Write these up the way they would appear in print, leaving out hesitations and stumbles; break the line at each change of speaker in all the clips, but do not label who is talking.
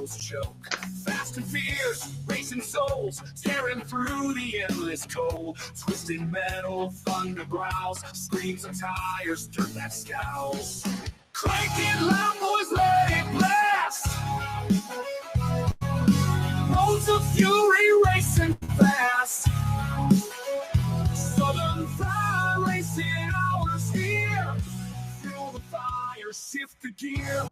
shadows choke. Fast and fierce, racing souls, tearing through the endless cold. Twisting metal, thunder growls, screams of tires, dirt that scowls. Crank it loud, boys, let it blast. Modes of fury racing fast. Southern fire racing hours here. Feel the fire, shift the gear.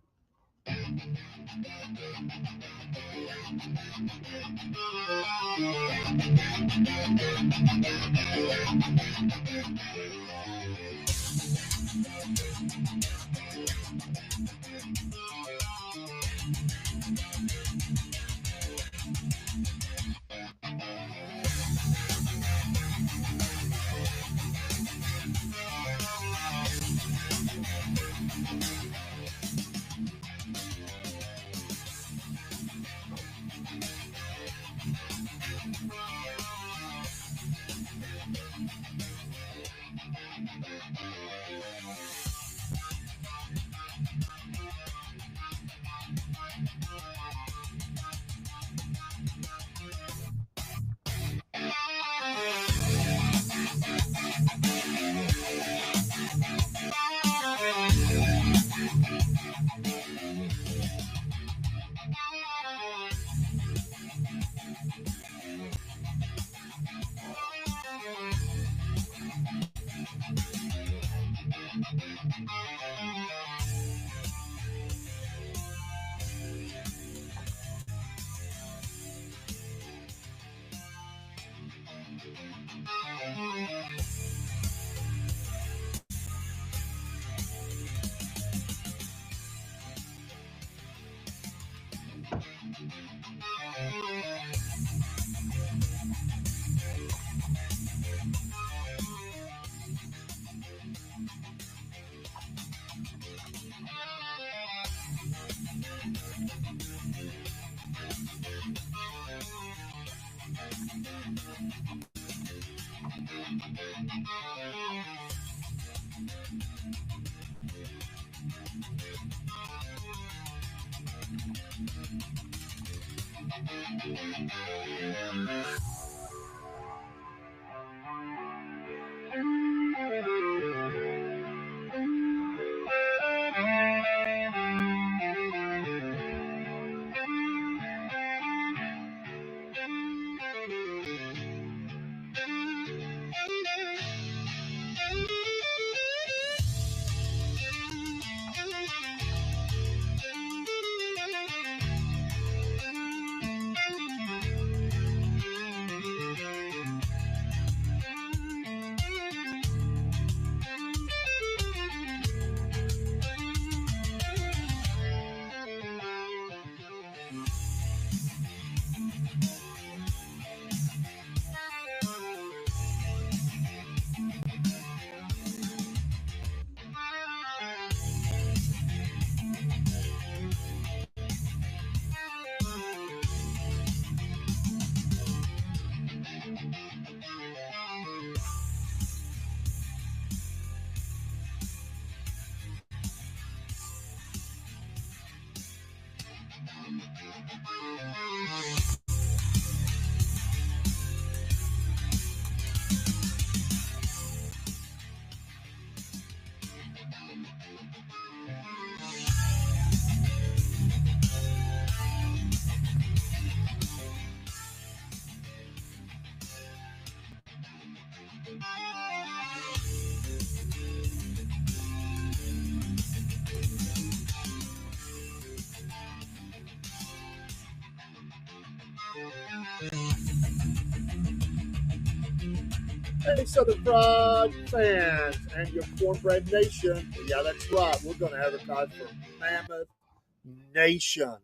Hey, Southern Fried fans and your Cornbread Nation. Yeah, that's right. We're going to advertise for Mammoth Nation.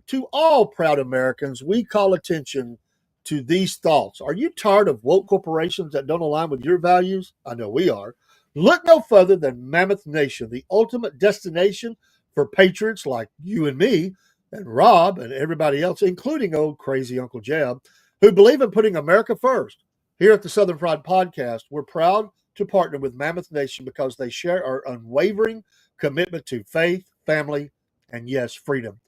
To all proud Americans, we call attention to these thoughts. Are you tired of woke corporations that don't align with your values? I know we are. Look no further than Mammoth Nation, the ultimate destination for patriots like you and me and Rob and everybody else, including old crazy Uncle Jeb, who believe in putting America first. Here at the Southern Fried Podcast, we're proud to partner with Mammoth Nation because they share our unwavering commitment to faith, family, and yes, freedom.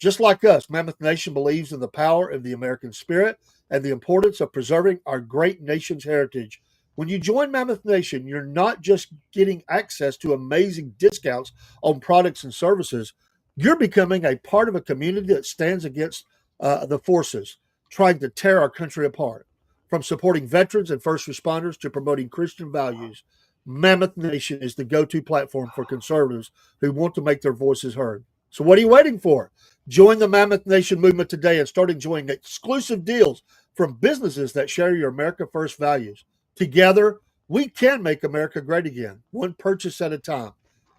Just like us, Mammoth Nation believes in the power of the American spirit and the importance of preserving our great nation's heritage. When you join Mammoth Nation, you're not just getting access to amazing discounts on products and services, you're becoming a part of a community that stands against the forces trying to tear our country apart. From supporting veterans and first responders to promoting Christian values, Mammoth Nation is the go to platform for conservatives who want to make their voices heard. So, what are you waiting for? Join the Mammoth Nation movement today and start enjoying exclusive deals from businesses that share your America First values. Together, we can make America great again, one purchase at a time.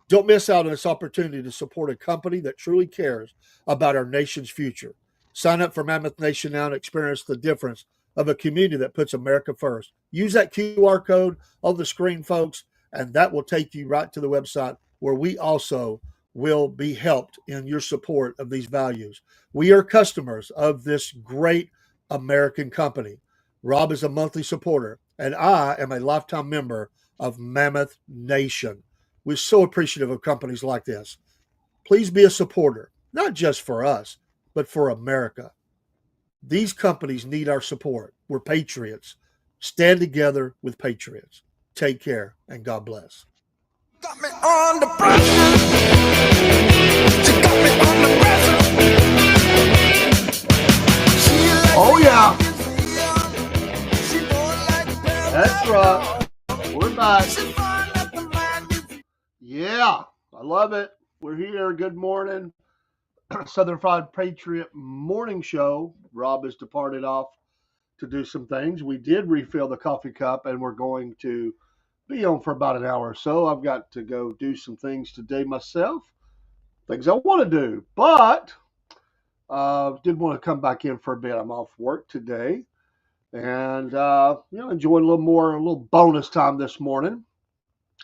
Don't miss out on this opportunity to support a company that truly cares about our nation's future. Sign up for Mammoth Nation now and experience the difference of a community that puts America first. Use that QR code on the screen, folks, and that will take you right to the website where we also will be helped in your support of these values. We are customers of this great American company. Rob is a monthly supporter, and I am a lifetime member of Mammoth Nation. We're so appreciative of companies like this. Please be a supporter, not just for us, but for America. These companies need our support. We're patriots. Stand together with patriots. Take care, and God bless.
Got me on the pressure. She got me on the pressure.
Oh, yeah. That's right. We're back. Yeah, I love it. We're here. Good morning. Southern Fried Patriot morning show. Rob has departed off to do some things. We did refill the coffee cup, and we're going to be on for about an hour or so. I've got to go do some things today myself, things I want to do, but did want to come back in for a bit. I'm off work today, and enjoying a little bonus time this morning.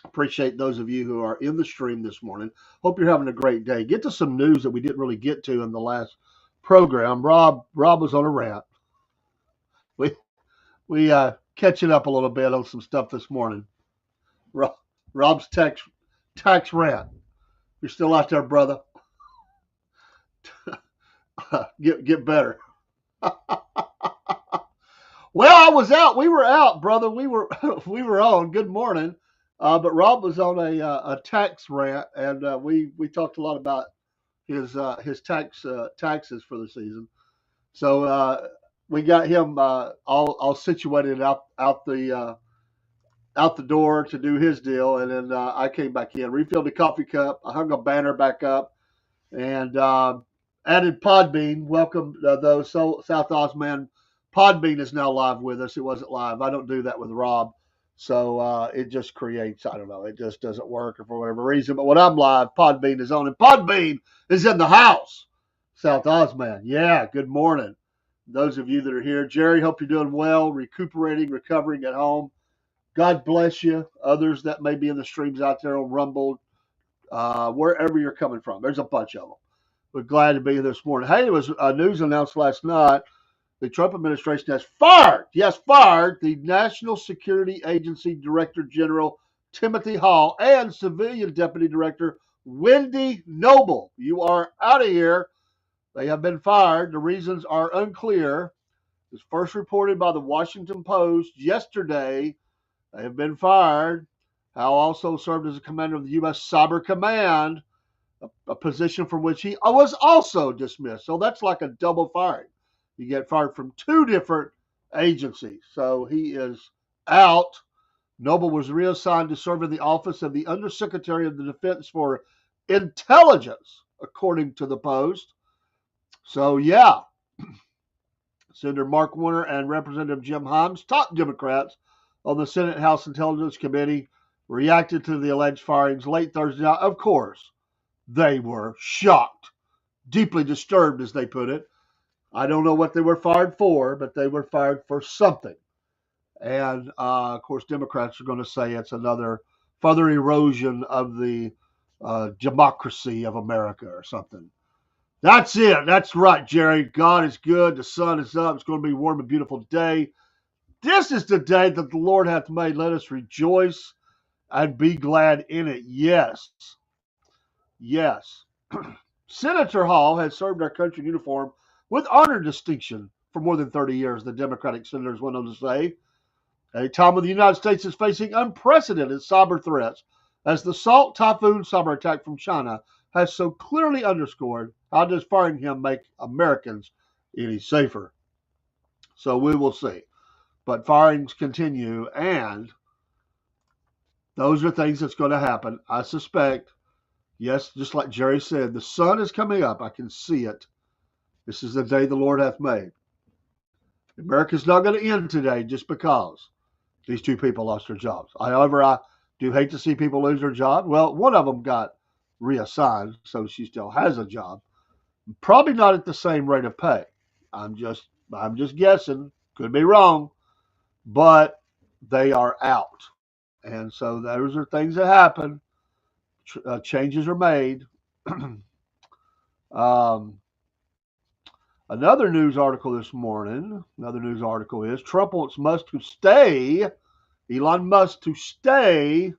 Appreciate those of you who are in the stream this morning. Hope you're having a great day. Get to some news that we didn't really get to in the last program. Rob was on a rant. We catching up a little bit on some stuff this morning. Rob's tax rant. You're still out there, brother. Get better. Well, I was out. We were out, brother. We were on. Good morning. But Rob was on a tax rant, and we talked a lot about his taxes for the season. So we got him all situated out the door to do his deal, and then I came back in, refilled the coffee cup, I hung a banner back up, and added Podbean. Welcome those South Ozman. Podbean is now live with us. It wasn't live. I don't do that with Rob. So it just creates, I don't know, it just doesn't work or for whatever reason. But when I'm live, Podbean is on, and Podbean is in the house. South Ozman. Yeah, good morning. Those of you that are here. Jerry, hope you're doing well, recuperating, recovering at home. God bless you. Others that may be in the streams out there on Rumble, wherever you're coming from. There's a bunch of them. We're glad to be here this morning. Hey, it was news announced last night. The Trump administration has fired the National Security Agency Director General Timothy Hall and Civilian Deputy Director Wendy Noble. You are out of here. They have been fired. The reasons are unclear. It was first reported by the Washington Post yesterday. They have been fired. Hall also served as a commander of the U.S. Cyber Command, a position from which he was also dismissed. So that's like a double firing. You get fired from two different agencies. So he is out. Noble was reassigned to serve in the office of the Undersecretary of the Defense for Intelligence, according to the Post. So, yeah. Senator Mark Warner and Representative Jim Himes, top Democrats on the Senate House Intelligence Committee, reacted to the alleged firings late Thursday night. Of course, they were shocked, deeply disturbed, as they put it. I don't know what they were fired for, but they were fired for something. And, of course, Democrats are going to say it's another further erosion of the democracy of America or something. That's it. That's right, Jerry. God is good. The sun is up. It's going to be a warm and beautiful day. This is the day that the Lord hath made. Let us rejoice and be glad in it. Yes. Yes. Senator Hall has served our country in uniform with honor distinction for more than 30 years, the Democratic senators went on to say. At a time when the United States is facing unprecedented cyber threats, as the Salt Typhoon cyber attack from China has so clearly underscored, how does firing him make Americans any safer? So we will see. But firings continue, and those are things that's going to happen. I suspect, yes, just like Jerry said, the sun is coming up. I can see it. This is the day the Lord hath made. America's not going to end today just because these two people lost their jobs. However, I do hate to see people lose their job. Well, one of them got reassigned, so she still has a job. Probably not at the same rate of pay. I'm just guessing. Could be wrong, but they are out, and so those are things that happen. Changes are made. Another news article this morning. Another news article is Trump wants Musk to stay. Elon Musk to stay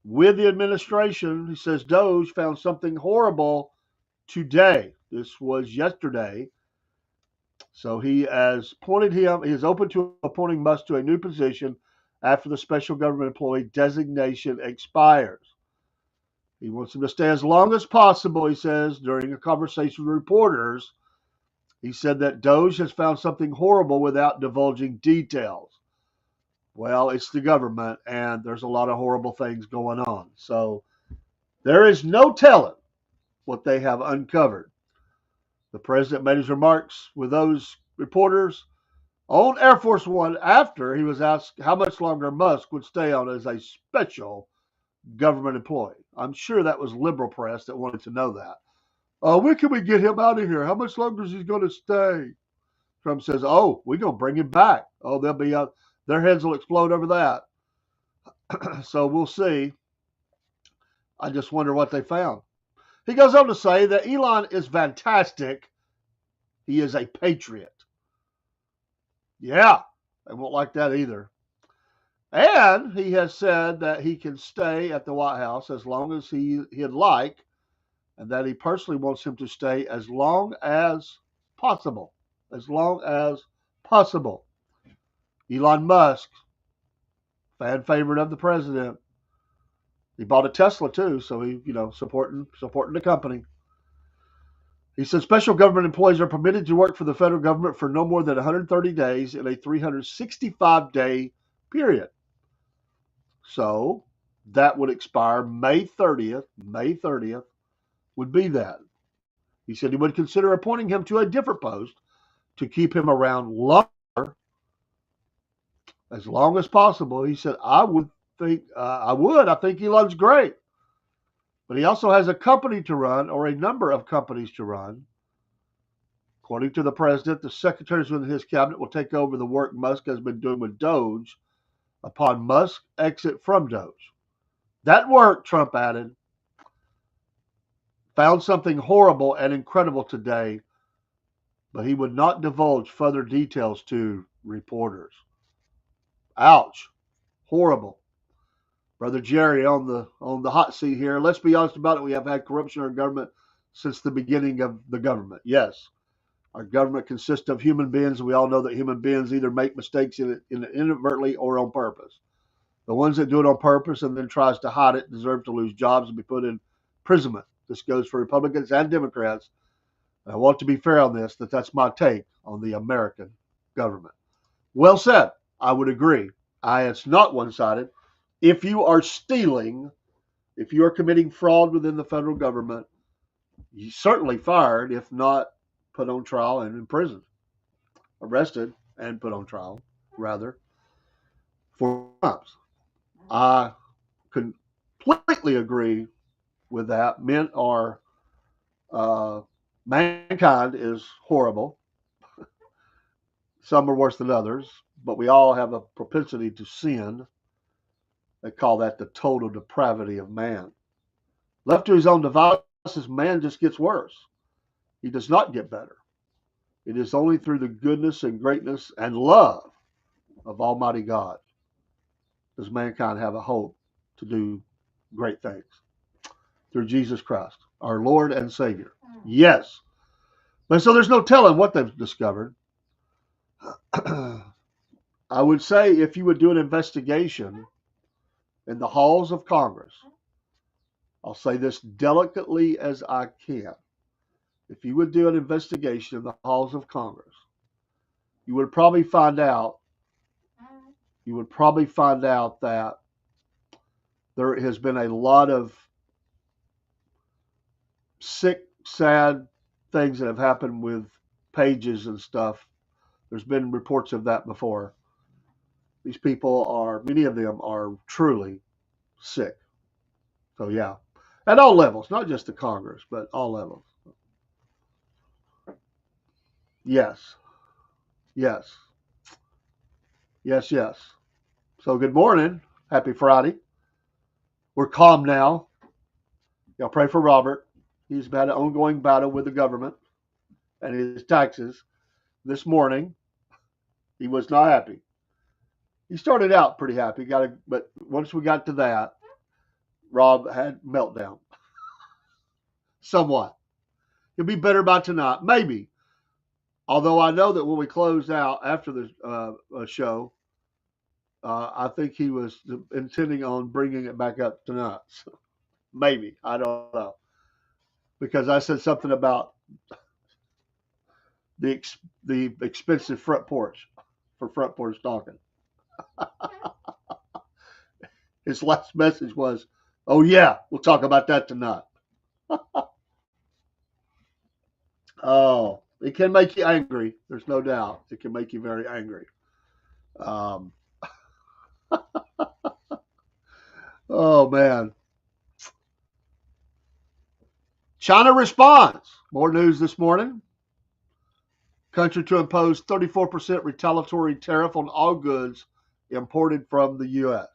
with the administration. He says Doge found something horrible today. This was yesterday. So he has appointed him. He is open to appointing Musk to a new position after the special government employee designation expires. He wants him to stay as long as possible, he says, during a conversation with reporters. He said that Doge has found something horrible without divulging details. Well, it's the government, and there's a lot of horrible things going on. So there is no telling what they have uncovered. The president made his remarks with those reporters on Air Force One after he was asked how much longer Musk would stay on as a special government employee. I'm sure that was liberal press that wanted to know that. When can we get him out of here? How much longer is he going to stay? Trump says, we're going to bring him back. They'll be their heads will explode over that. So we'll see. I just wonder what they found. He goes on to say that Elon is fantastic. He is a patriot. Yeah, they won't like that either. And he has said that he can stay at the White House as long as he'd like, and that he personally wants him to stay as long as possible. As long as possible. Elon Musk, fan favorite of the president. He bought a Tesla too, so he, supporting the company. He said special government employees are permitted to work for the federal government for no more than 130 days in a 365-day period. So that would expire May 30th. May 30th would be that. He said he would consider appointing him to a different post to keep him around longer, as long as possible. He said, I think Elon's great. But he also has a company to run, or a number of companies to run. According to the president, the secretaries within his cabinet will take over the work Musk has been doing with Doge upon Musk's exit from Doge. That work, Trump added, found something horrible and incredible today, but he would not divulge further details to reporters. Ouch. Horrible. Brother Jerry on the hot seat here. Let's be honest about it. We have had corruption in our government since the beginning of the government. Yes. Our government consists of human beings. We all know that human beings either make mistakes inadvertently or on purpose. The ones that do it on purpose and then tries to hide it deserve to lose jobs and be put in imprisonment. This goes for Republicans and Democrats. I want to be fair on this, that's my take on the American government. Well said. I would agree. It's not one-sided. If you are stealing, if you are committing fraud within the federal government, you're certainly fired, if not put on trial and imprisoned. Arrested and put on trial, rather, for crimes. I completely agree with that. Mankind is horrible. Some are worse than others, but we all have a propensity to sin. They call that the total depravity of man. Left to his own devices, man just gets worse. He does not get better. It is only through the goodness and greatness and love of Almighty God does mankind have a hope to do great things. Through Jesus Christ,
our Lord and Savior. Yes. But so there's no telling what they've discovered. I would say if you would do an investigation in the halls of Congress, I'll say this delicately as I can. If you would do an investigation in the halls of Congress, you would probably find out that there has been a lot of sick, sad things that have happened with pages and stuff. There's been reports of that before. These people many of them are truly sick. So yeah, at all levels, not just the Congress, but all levels. Yes, yes, yes. So good morning. Happy Friday. We're calm now. Y'all pray for Robert. He's had an ongoing battle with the government and his taxes. This morning, he was not happy. He started out pretty happy, but once we got to that, Rob had meltdown. Somewhat. He'll be better by tonight, maybe. Although I know that when we closed out after the show, I think he was intending on bringing it back up tonight. So maybe. I don't know. Because I said something about the expensive front porch for front porch talking. His last message was, "Oh yeah, we'll talk about that tonight." Oh, it can make you angry. There's no doubt. It can make you very angry. Um, oh man. China responds. More news this morning. Country to impose 34% retaliatory tariff on all goods imported from the U.S.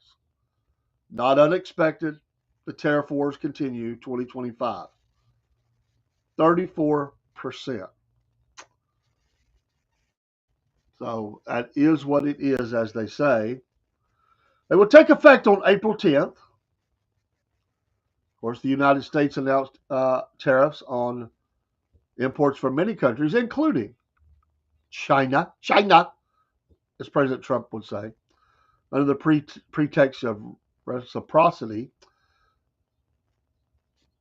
Not unexpected. The tariff wars continue 2025. 34%. So that is what it is, as they say. It will take effect on April 10th. Of course, the United States announced tariffs on imports from many countries, including China, as President Trump would say, under the pretext of reciprocity.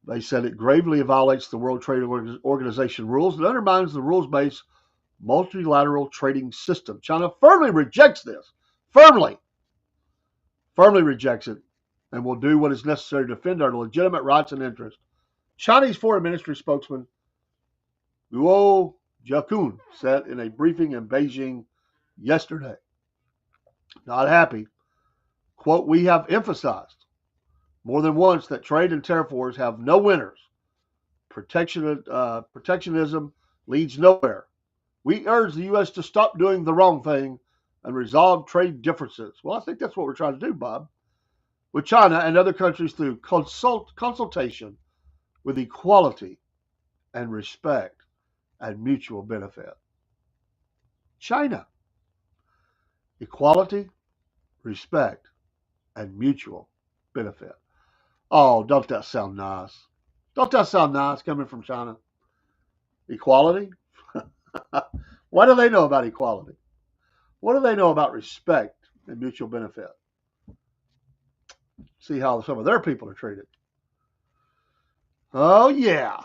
They said it gravely violates the World Trade Organization rules and undermines the rules-based multilateral trading system. China firmly rejects this. Firmly rejects it, and will do what is necessary to defend our legitimate rights and interests. Chinese Foreign Ministry spokesman Luo Jiakun said in a briefing in Beijing yesterday. Not happy. Quote, "We have emphasized more than once that trade and tariff wars have no winners. Protectionism leads nowhere. We urge the U.S. to stop doing the wrong thing and resolve trade differences." Well, I think that's what we're trying to do, Bob, with China and other countries through consultation with equality and respect and mutual benefit. China. Equality, respect, and mutual benefit. Oh, don't that sound nice? Don't that sound nice coming from China? Equality? What do they know about equality? What do they know about respect and mutual benefit? See how some of their people are treated. Oh, yeah.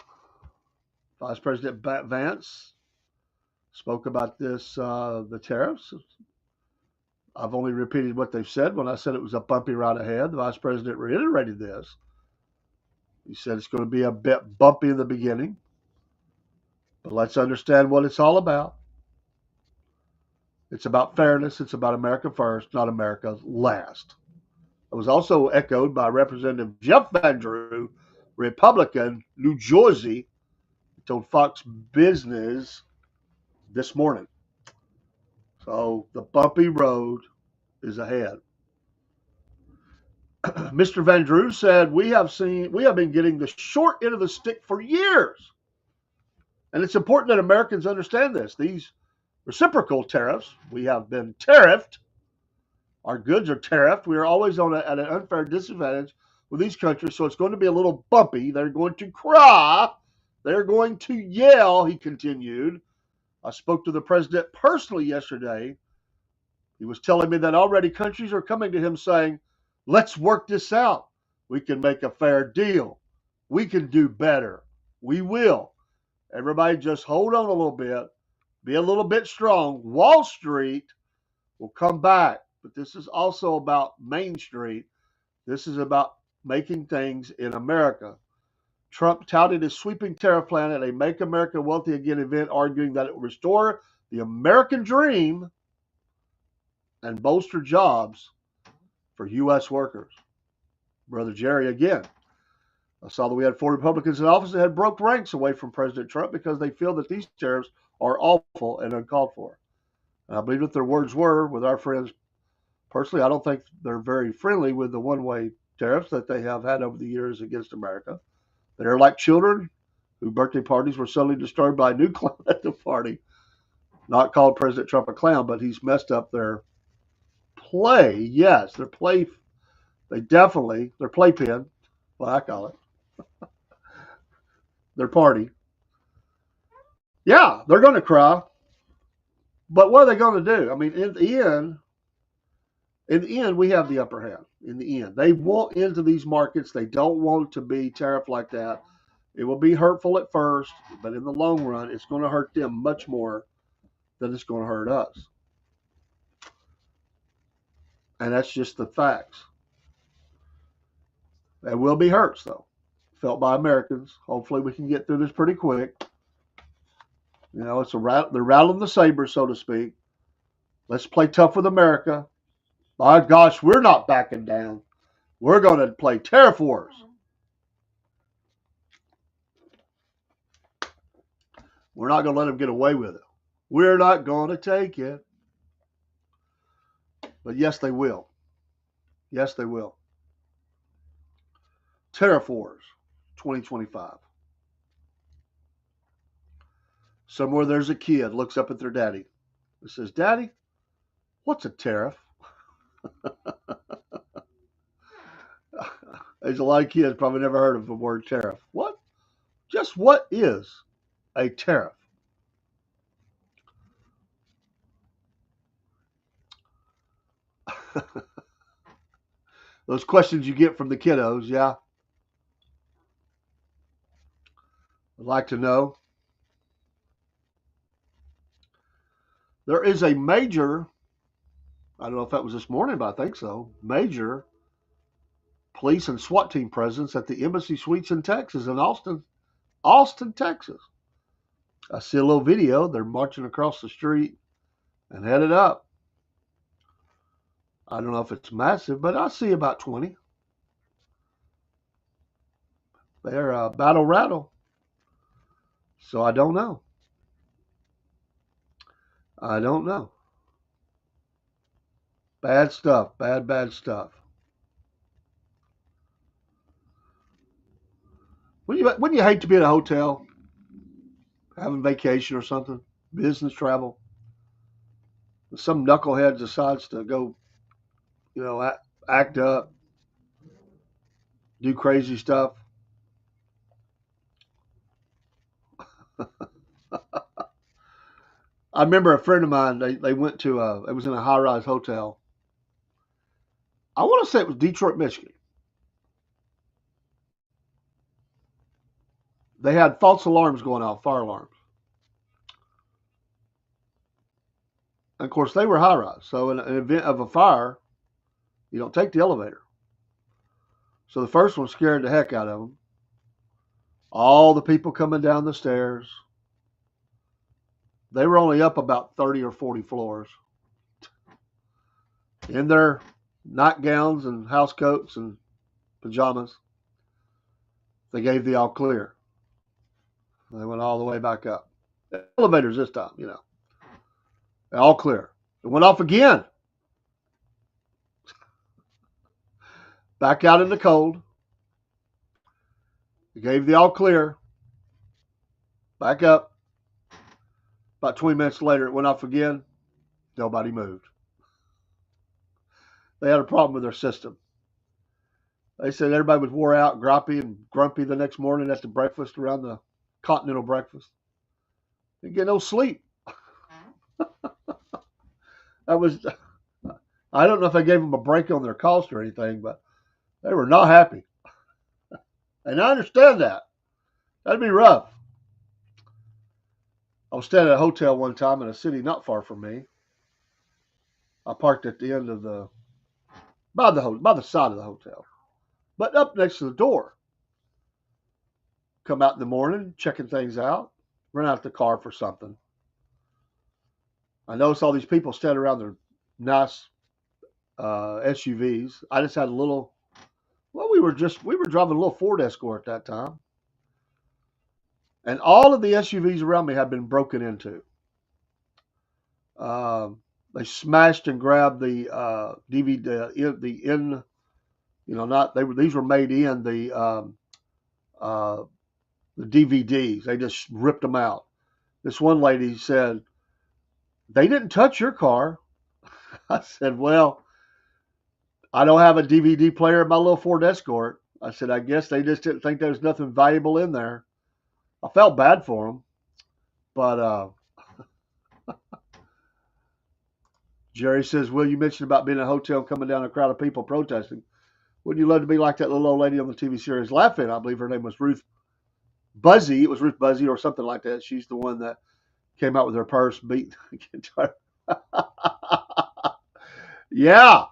Vice President Vance spoke about this, the tariffs. I've only repeated what they've said. When I said it was a bumpy ride ahead, the Vice President reiterated this. He said it's going to be a bit bumpy in the beginning, but let's understand what it's all about. It's about fairness. It's about America first, not America last. It was also echoed by Representative Jeff Van Drew, Republican, New Jersey, told Fox Business this morning. So the bumpy road is ahead. Mr. Van Drew said, we have been getting the short end of the stick for years. And it's important that Americans understand this. These reciprocal tariffs, we have been tariffed. Our goods are tariffed. We are always at an unfair disadvantage with these countries, so it's going to be a little bumpy. They're going to cry. They're going to yell, he continued. I spoke to the president personally yesterday. He was telling me that already countries are coming to him saying, let's work this out. We can make a fair deal. We can do better. We will. Everybody just hold on a little bit. Be a little bit strong. Wall Street will come back. But this is also about Main Street. This is about making things in America. Trump touted his sweeping tariff plan at a Make America Wealthy Again event, arguing that it will restore the American dream and bolster jobs for U.S. workers. Brother Jerry again. I saw that we had 4 Republicans in office that had broke ranks away from President Trump because they feel that these tariffs are awful and uncalled for. And I believe that their words were, with our friends, personally, I don't think they're very friendly with the one-way tariffs that they have had over the years against America. They're like children whose birthday parties were suddenly disturbed by a new clown at the party. Not called President Trump a clown, but he's messed up their play. Yes, their play. Their playpen, what I call it. Their party. Yeah, they're going to cry. But what are they going to do? I mean, in the end, we have the upper hand. In the end, they want into these markets. They don't want to be tariffed like that. It will be hurtful at first, but in the long run, it's going to hurt them much more than it's going to hurt us. And that's just the facts. There will be hurts, though, felt by Americans. Hopefully, we can get through this pretty quick. You know, they're rattling the saber, so to speak. Let's play tough with America. My gosh, we're not backing down. We're going to play tariff wars. We're not going to let them get away with it. We're not going to take it. But yes, they will. Yes, they will. Tariff wars, 2025. Somewhere there's a kid looks up at their daddy and says, Daddy, what's a tariff? There's a lot of kids probably never heard of the word tariff. What? Just what is a tariff? Those questions you get from the kiddos, yeah. I'd like to know. There is a major, I don't know if that was this morning, but I think so, major police and SWAT team presence at the Embassy Suites in Texas, in Austin, Texas. I see a little video. They're marching across the street and headed up. I don't know if it's massive, but I see about 20. They're battle rattle. So I don't know. I don't know. Bad stuff. Bad stuff. Wouldn't you hate to be at a hotel, having vacation or something, business travel, and some knucklehead decides to go, act up, do crazy stuff? I remember a friend of mine, they went to, it was in a high-rise hotel. I want to say it was Detroit, Michigan. They had false alarms going off, fire alarms. And of course, they were high-rise. So in an event of a fire, you don't take the elevator. So the first one scared the heck out of them. All the people coming down the stairs. They were only up about 30 or 40 floors. In their nightgowns and house coats and pajamas. They gave the all clear. They went all the way back up. The elevators this time, all clear. It went off again. Back out in the cold. They gave the all clear. Back up. About 20 minutes later, it went off again. Nobody moved. They had a problem with their system. They said everybody was wore out, grumpy, and grumpy the next morning at the breakfast around the continental breakfast. Didn't get no sleep. I don't know if I gave them a break on their cost or anything, but they were not happy. And I understand that. That'd be rough. I was staying at a hotel one time in a city not far from me. I parked at the end of by the side of the hotel, but up next to the door. Come out in the morning, checking things out, run out the car for something. I noticed all these people standing around their nice SUVs. I just had a little. Well, we were driving a little Ford Escort at that time, and all of the SUVs around me had been broken into. They smashed and grabbed the DVD, the in, not they were these were made in the DVDs. They just ripped them out. This one lady said, "They didn't touch your car." I said, "Well, I don't have a DVD player in my little Ford Escort." I said, "I guess they just didn't think there was nothing valuable in there." I felt bad for them, but Jerry says, "Well, you mentioned about being in a hotel and coming down a crowd of people protesting. Wouldn't you love to be like that little old lady on the TV series Laughing?" I believe her name was Ruth Buzzy. It was Ruth Buzzy or something like that. She's the one that came out with her purse, beat the guitar. Yeah.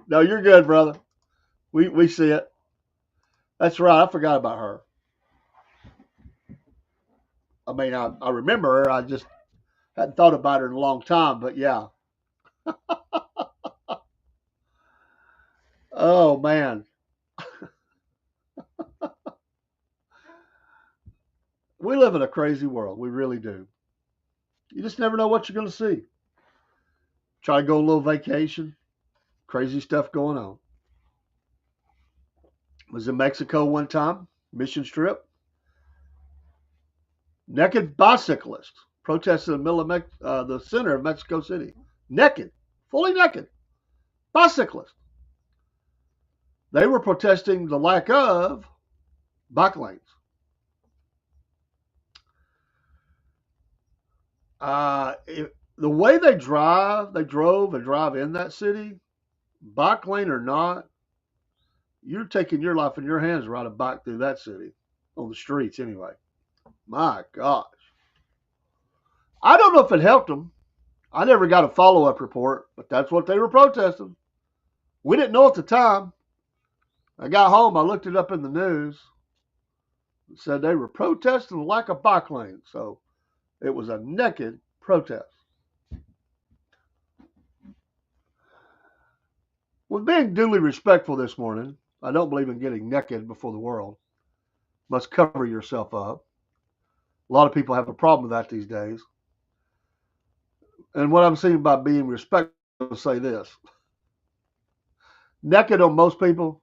No, you're good, brother. We see it. That's right. I forgot about her. I mean, I remember her. I just hadn't thought about her in a long time, but yeah. Oh, man. We live in a crazy world. We really do. You just never know what you're going to see. Try to go on a little vacation. Crazy stuff going on. Was in Mexico one time, mission trip. Naked bicyclists protested in the middle of the center of Mexico City. Naked, fully naked. Bicyclists. They were protesting the lack of bike lanes. The way they drove and drive in that city, bike lane or not, you're taking your life in your hands to ride a bike through that city, on the streets anyway. My gosh. I don't know if it helped them. I never got a follow-up report, but that's what they were protesting. We didn't know at the time. I got home, I looked it up in the news. It said they were protesting the lack of bike lanes. So it was a naked protest. With being duly respectful this morning, I don't believe in getting naked before the world. Must cover yourself up. A lot of people have a problem with that these days. And what I'm saying by being respectful is say this. Naked on most people,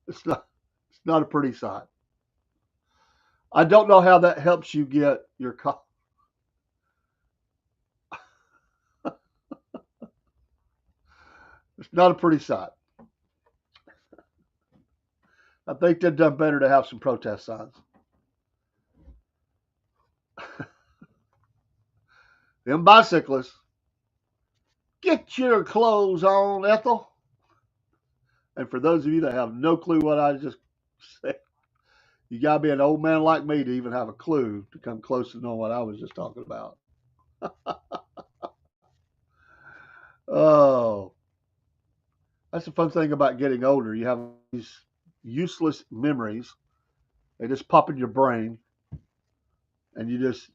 it's not a pretty sight. I don't know how that helps you get your car. It's not a pretty sight. I think they've done better to have some protest signs. Them bicyclists, get your clothes on, Ethel. And for those of you that have no clue what I just said, you got to be an old man like me to even have a clue to come close to know what I was just talking about. Oh, that's the fun thing about getting older. You have these useless memories. They just pop in your brain, and you just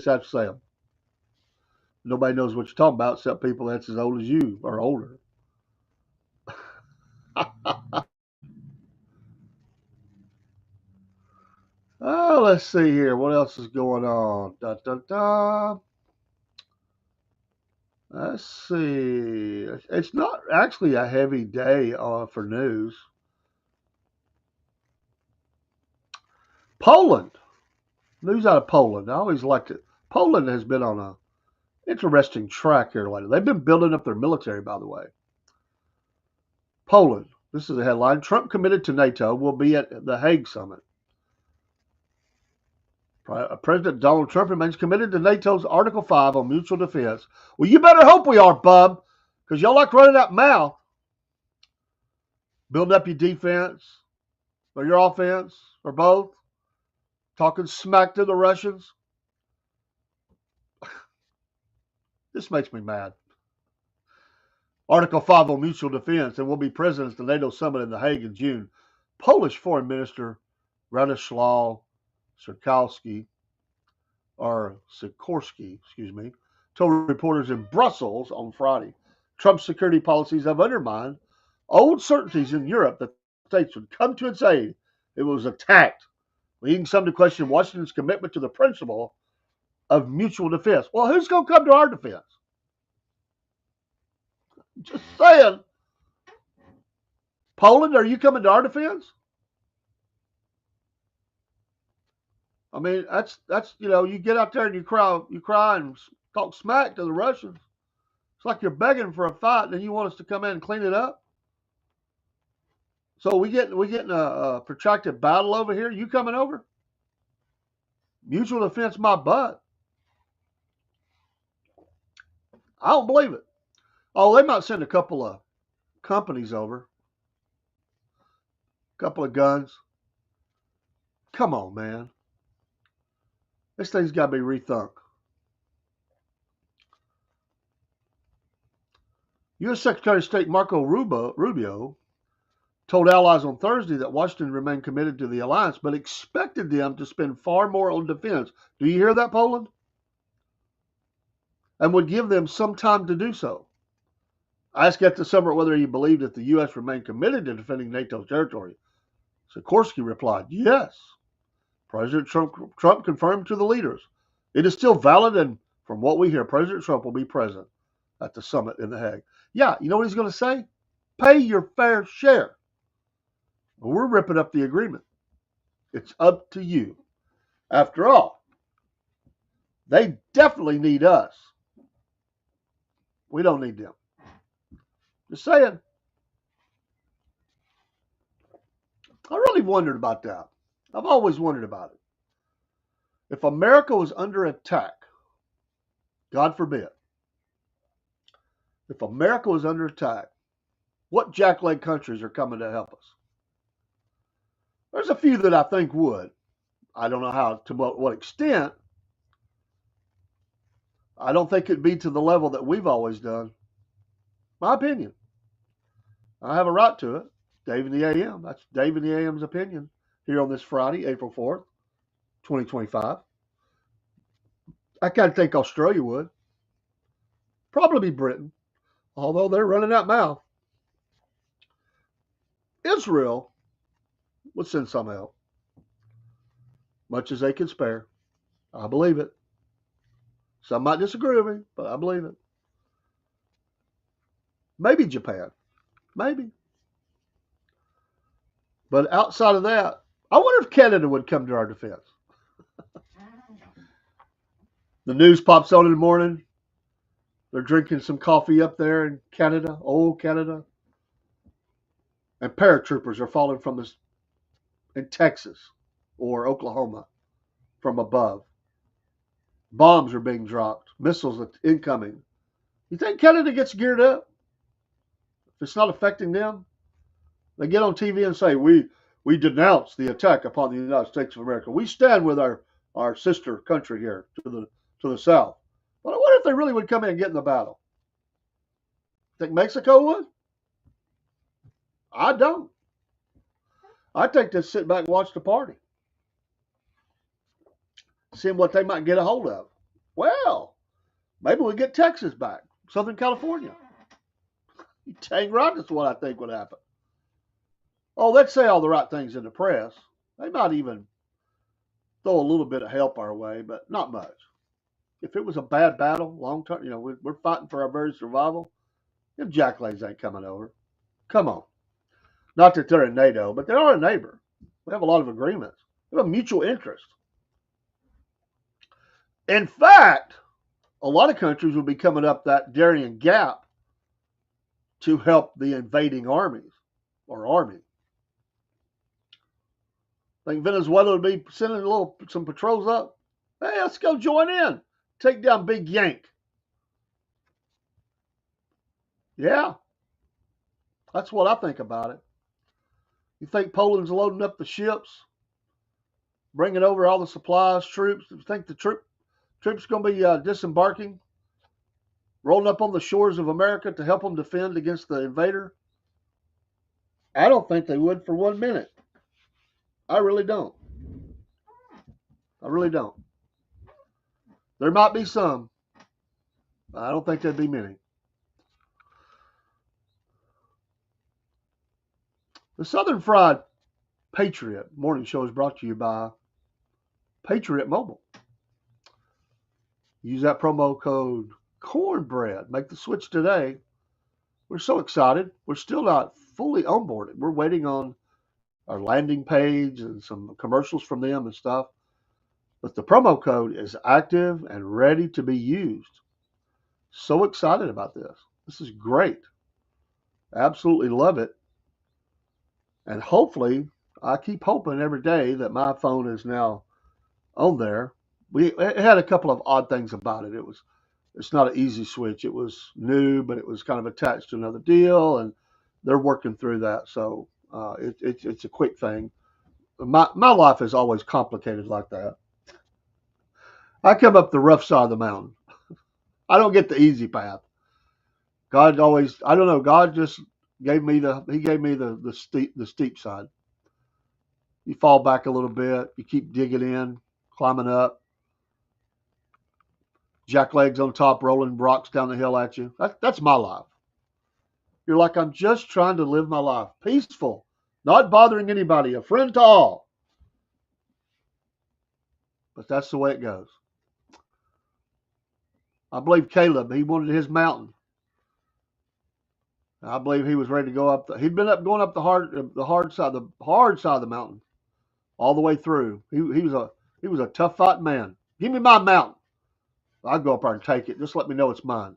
have to say them. Nobody knows what you're talking about except people that's as old as you or older. Oh, let's see here. What else is going on? Da, da, da. Let's see. It's not actually a heavy day for news. Poland. News out of Poland. I always liked it. Poland has been on a interesting track here lately. They've been building up their military, by the way. Poland. This is a headline. Trump committed to NATO will be at the Hague summit. President Donald Trump remains committed to NATO's Article 5 on mutual defense. Well, you better hope we are, bub, because y'all like running that mouth. Building up your defense or your offense or both. Talking smack to the Russians. This makes me mad. Article 5 on mutual defense and will be present at the NATO summit in The Hague in June. Polish Foreign Minister Radoslaw Sikorski, told reporters in Brussels on Friday, Trump's security policies have undermined old certainties in Europe that the states would come to its aid if it was attacked, leading some to question Washington's commitment to the principle of mutual defense. Well, who's going to come to our defense? Just saying. Poland, are you coming to our defense? I mean, that's you get out there and you cry and talk smack to the Russians. It's like you're begging for a fight, and then you want us to come in and clean it up. So we getting a protracted battle over here. You coming over? Mutual defense, my butt. I don't believe it. Oh, they might send a couple of companies over, a couple of guns. Come on, man. This thing's got to be rethunk. U.S. Secretary of State Marco Rubio told allies on Thursday that Washington remained committed to the alliance, but expected them to spend far more on defense. Do you hear that, Poland? And would give them some time to do so. Asked at the summit whether he believed that the U.S. remained committed to defending NATO territory, Sikorski replied, yes. President Trump confirmed to the leaders. It is still valid, and from what we hear, President Trump will be present at the summit in The Hague. Yeah, you know what he's going to say? Pay your fair share. Well, we're ripping up the agreement. It's up to you. After all, they definitely need us. We don't need them. Just saying. I really wondered about that. I've always wondered about it. If America was under attack, God forbid, if America was under attack, what jackleg countries are coming to help us? There's a few that I think would. I don't know to what extent. I don't think it'd be to the level that we've always done. My opinion. I have a right to it. Dave in the AM. That's Dave in the AM's opinion here on this Friday, April 4th, 2025. I kind of think Australia would. Probably Britain, although they're running that mouth. Israel would send some help, much as they can spare. I believe it. Some might disagree with me, but I believe it. Maybe Japan. Maybe. But outside of that, I wonder if Canada would come to our defense. The news pops on in the morning. They're drinking some coffee up there in Canada, old Canada. And paratroopers are falling from this in Texas or Oklahoma from above. Bombs are being dropped. Missiles are incoming. You think Canada gets geared up? If it's not affecting them, they get on TV and say, we denounce the attack upon the United States of America. We stand with our sister country here to the south. But I wonder if they really would come in and get in the battle. Think Mexico would? I don't. I think they'd sit back and watch the party. Seeing what they might get a hold of. Well, maybe we get Texas back. Southern California. You dang right, that's what I think would happen. Oh, they'd say all the right things in the press. They might even throw a little bit of help our way, but not much. If it was a bad battle, long term, we're fighting for our very survival, them jacklegs ain't coming over. Come on. Not that they're in NATO, but they are a neighbor. We have a lot of agreements. We have a mutual interest. In fact, a lot of countries will be coming up that Darien Gap to help the invading armies. or army. Think Venezuela would be sending some patrols up? Hey, let's go join in. Take down Big Yank. Yeah, that's what I think about it. You think Poland's loading up the ships, bringing over all the supplies, troops? You think the troops going to be disembarking, rolling up on the shores of America to help them defend against the invader? I don't think they would for 1 minute. I really don't. I really don't. There might be some. I don't think there'd be many. The Southern Fried Patriot morning show is brought to you by Patriot Mobile. Use that promo code Cornbread. Make the switch today. We're so excited. We're still not fully onboarded. We're waiting on our landing page and some commercials from them and stuff. But the promo code is active and ready to be used. So excited about this. This is great. Absolutely love it. And hopefully, I keep hoping every day that my phone is now on there. It had a couple of odd things about it. It's not an easy switch. It was new, but it was kind of attached to another deal, and they're working through that. So it's a quick thing. My life is always complicated like that. I come up the rough side of the mountain. I don't get the easy path. God always, I don't know. God just gave me the steep side. You fall back a little bit. You keep digging in, climbing up. Jack legs on top, rolling rocks down the hill at you. That's my life. You're like, I'm just trying to live my life. Peaceful, not bothering anybody, a friend to all. But that's the way it goes. I believe Caleb, he wanted his mountain. I believe he was ready to go up. He'd been going up the hard side of the mountain, all the way through. He was a tough fighting man. Give me my mountain. I'll go up there and take it. Just let me know it's mine.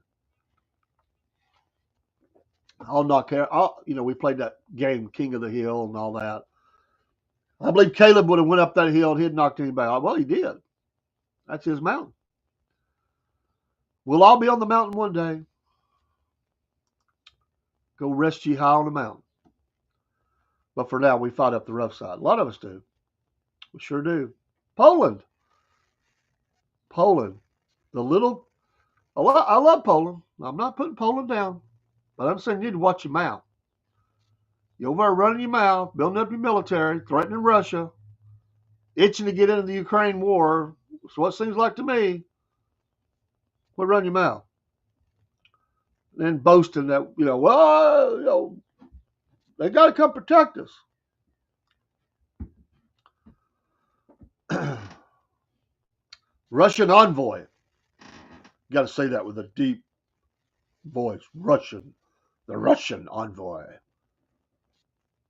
I'll not care. We played that game, King of the Hill, and all that. I believe Caleb would have went up that hill and he'd knocked anybody out. Well, he did. That's his mountain. We'll all be on the mountain one day. Go rest ye high on the mountain. But for now, we fight up the rough side. A lot of us do. We sure do. Poland. I love Poland. I'm not putting Poland down. But I'm saying you need to watch your mouth. You're over there running your mouth, building up your military, threatening Russia, itching to get into the Ukraine war. That's what it seems like to me. Well, run your mouth. And then boasting that, they got to come protect us. Russian envoy. You got to say that with a deep voice. The Russian envoy.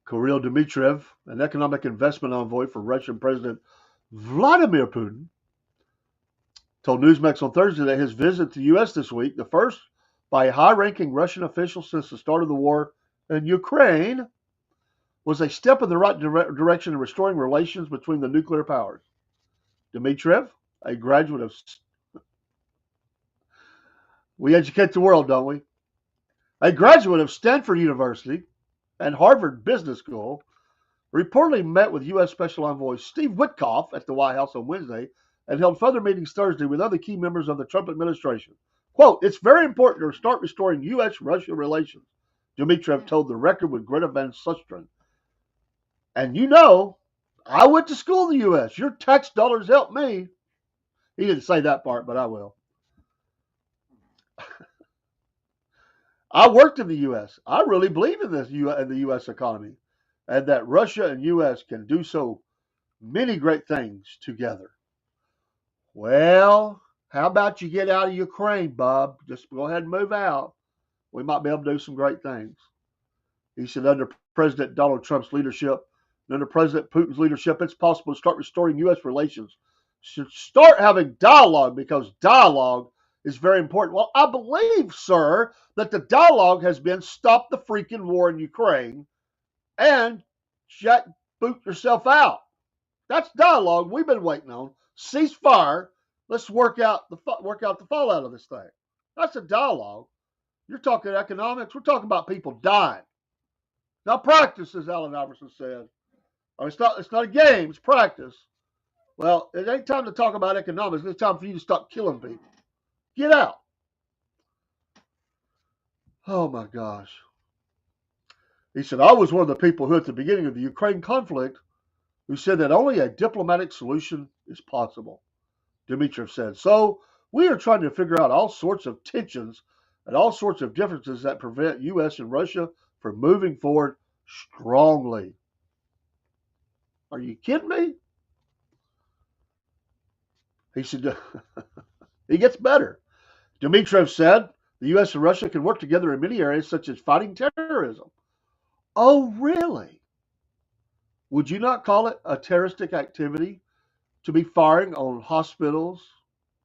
Kirill Dmitriev, an economic investment envoy for Russian President Vladimir Putin, told Newsmax on Thursday that his visit to the U.S. this week, the first by a high-ranking Russian official since the start of the war in Ukraine, was a step in the right direction in restoring relations between the nuclear powers. Dmitriev, a graduate of... We educate the world, don't we? A graduate of Stanford University and Harvard Business School, reportedly met with U.S. Special Envoy Steve Witkoff at the White House on Wednesday and held further meetings Thursday with other key members of the Trump administration. Quote, it's very important to start restoring U.S.-Russia relations, Dmitriev told the Record with Greta Van Susteren. And I went to school in the U.S. Your tax dollars helped me. He didn't say that part, but I will. I worked in the U.S. I really believe in the U.S. economy and that Russia and U.S. can do so many great things together. Well, how about you get out of Ukraine, Bob? Just go ahead and move out. We might be able to do some great things. He said under President Donald Trump's leadership, and under President Putin's leadership, it's possible to start restoring U.S. relations. Should start having dialogue because dialogue is very important. Well, I believe, sir, that the dialogue has been stop the freaking war in Ukraine and jackboot yourself out. That's dialogue we've been waiting on. Cease fire. Let's work out the fallout of this thing. That's a dialogue. You're talking economics. We're talking about people dying. Now practice, as Allen Iverson said. It's not a game. It's practice. Well, it ain't time to talk about economics. It's time for you to stop killing people. Get out. Oh my gosh. He said, I was one of the people who at the beginning of the Ukraine conflict who said that only a diplomatic solution is possible. Dmitriev said, so we are trying to figure out all sorts of tensions and all sorts of differences that prevent U.S. and Russia from moving forward strongly. Are you kidding me? He said, he gets better. Dmitriev said the U.S. and Russia can work together in many areas such as fighting terrorism. Oh, really? Would you not call it a terroristic activity to be firing on hospitals,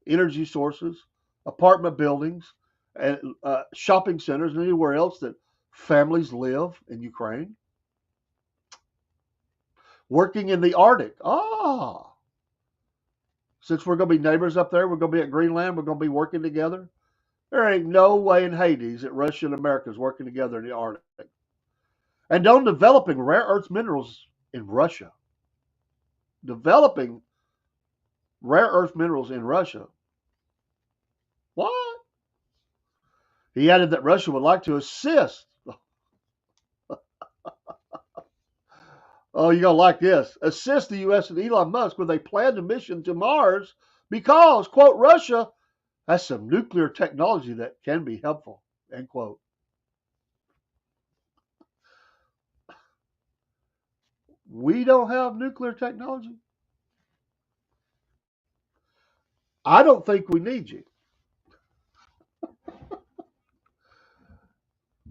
energy sources, apartment buildings, and shopping centers, and anywhere else that families live in Ukraine? Working in the Arctic. Since we're going to be neighbors up there, we're going to be at Greenland, we're going to be working together. There ain't no way in Hades that Russia and America is working together in the Arctic. And on developing rare earth minerals in Russia. Developing rare earth minerals in Russia. What? He added that Russia would like to assist. Oh, you're going to like this. Assist the U.S. and Elon Musk with a planned mission to Mars because, quote, Russia has some nuclear technology that can be helpful, end quote. We don't have nuclear technology. I don't think we need you.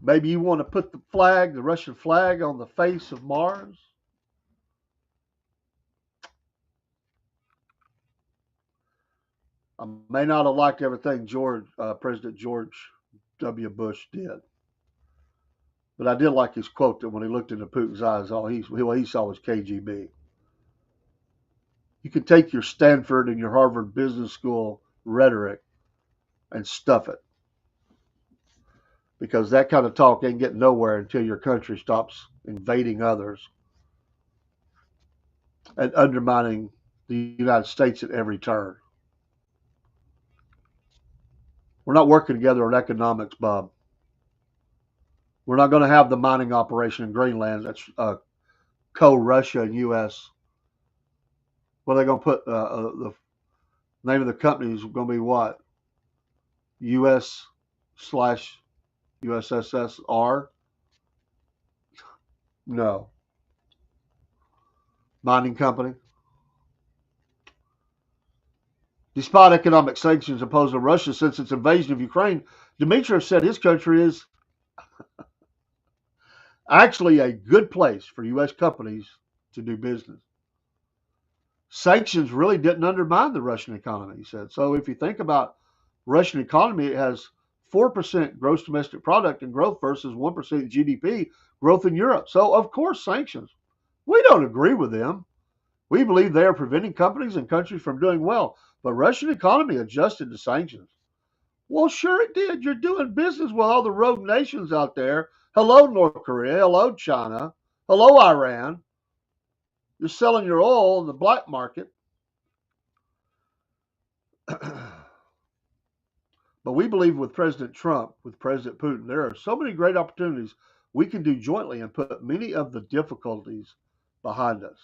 Maybe you want to put the Russian flag, on the face of Mars. I may not have liked everything President George W. Bush did. But I did like his quote that when he looked into Putin's eyes, all he saw was KGB. You can take your Stanford and your Harvard Business School rhetoric and stuff it. Because that kind of talk ain't getting nowhere until your country stops invading others and undermining the United States at every turn. We're not working together on economics, Bob. We're not going to have the mining operation in Greenland that's co-Russia and U.S. What are they going to put? The name of the company is going to be what? U.S./USSR? No. Mining company? Despite economic sanctions imposed on Russia since its invasion of Ukraine, Dmitriev said his country is actually a good place for U.S. companies to do business. Sanctions really didn't undermine the Russian economy, he said. So if you think about Russian economy, it has 4% gross domestic product and growth versus 1% GDP growth in Europe. So, of course, sanctions. We don't agree with them. We believe they are preventing companies and countries from doing well. But Russian economy adjusted to sanctions. Well, sure it did. You're doing business with all the rogue nations out there. Hello, North Korea. Hello, China. Hello, Iran. You're selling your oil in the black market. But we believe with President Trump, with President Putin, there are so many great opportunities we can do jointly and put many of the difficulties behind us.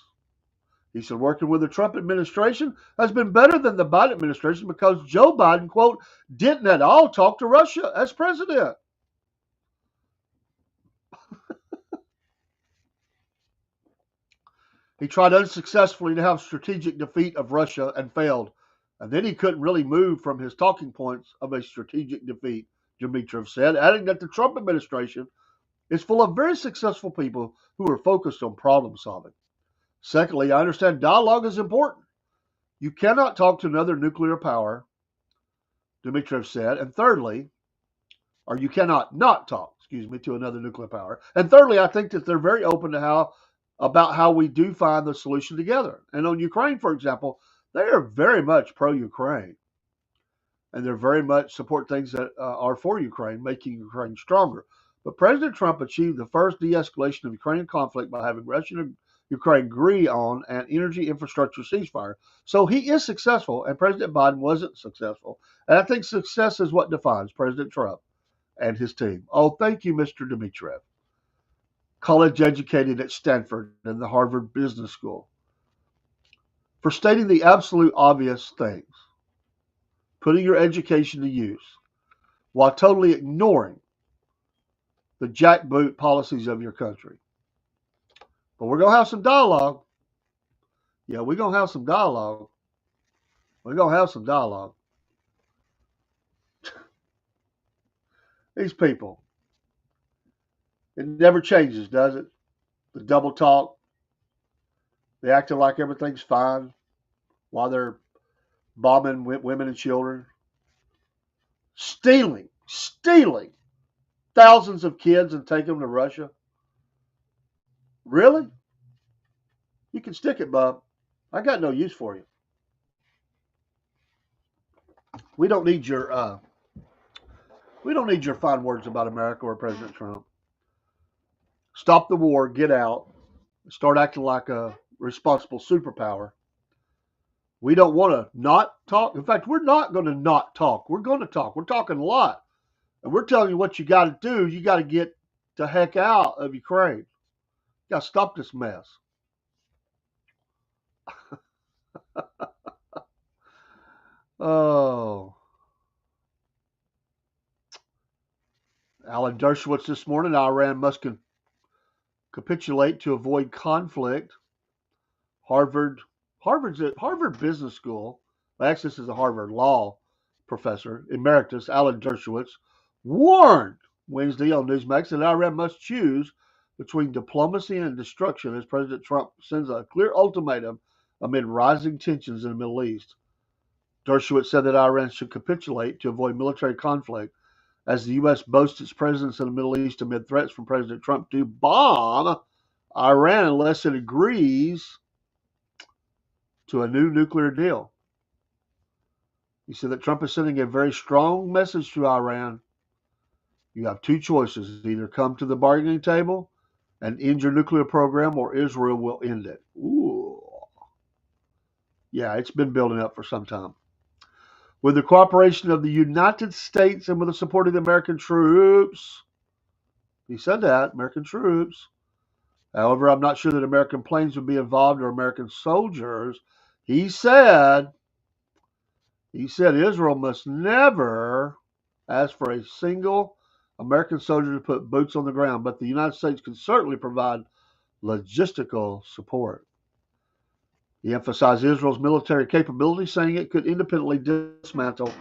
He said working with the Trump administration has been better than the Biden administration because Joe Biden, quote, didn't at all talk to Russia as president. He tried unsuccessfully to have strategic defeat of Russia and failed. And then he couldn't really move from his talking points of a strategic defeat, Dmitriev said, adding that the Trump administration is full of very successful people who are focused on problem solving. Secondly, I understand dialogue is important. You cannot talk to another nuclear power, Dmitriev said. And thirdly, or you cannot not talk. to another nuclear power. And thirdly, I think that they're very open to about how we do find the solution together. And on Ukraine, for example, they are very much pro-Ukraine, and they're very much support things that are for Ukraine, making Ukraine stronger. But President Trump achieved the first de-escalation of Ukrainian conflict by having Russia and Ukraine agree on an energy infrastructure ceasefire. So he is successful, and President Biden wasn't successful. And I think success is what defines President Trump and his team. Oh, thank you, Mr. Dmitriev. College educated at Stanford and the Harvard Business School, for stating the absolute obvious things, putting your education to use, while totally ignoring the jackboot policies of your country. But we're going to have some dialogue. Yeah, we're going to have some dialogue. We're going to have some dialogue. These people, it never changes, does it? The double talk. They acting like everything's fine while they're bombing women and children. Stealing thousands of kids and taking them to Russia. Really? You can stick it, Bob. I got no use for you. We don't need your fine words about America or President Trump. Stop the war, get out, start acting like a responsible superpower. We don't want to not talk. In fact, we're not going to not talk. We're going to talk. We're talking a lot. And we're telling you what you got to do. You got to get the heck out of Ukraine. You got to stop this mess. Oh. Alan Dershowitz this morning, Iran must capitulate to avoid conflict. Harvard Business School, actually this is a Harvard law professor, emeritus, Alan Dershowitz, warned Wednesday on Newsmax that Iran must choose between diplomacy and destruction as President Trump sends a clear ultimatum amid rising tensions in the Middle East. Dershowitz said that Iran should capitulate to avoid military conflict as the U.S. boasts its presence in the Middle East amid threats from President Trump to bomb Iran unless it agrees to a new nuclear deal. He said that Trump is sending a very strong message to Iran. You have two choices. Either come to the bargaining table and end your nuclear program, or Israel will end it. Ooh. Yeah, it's been building up for some time. With the cooperation of the United States and with the support of the American troops. He said that, American troops. However, I'm not sure that American planes would be involved or American soldiers. He said Israel must never ask for a single American soldier to put boots on the ground, but the United States can certainly provide logistical support. He emphasized Israel's military capability, saying it could independently dismantle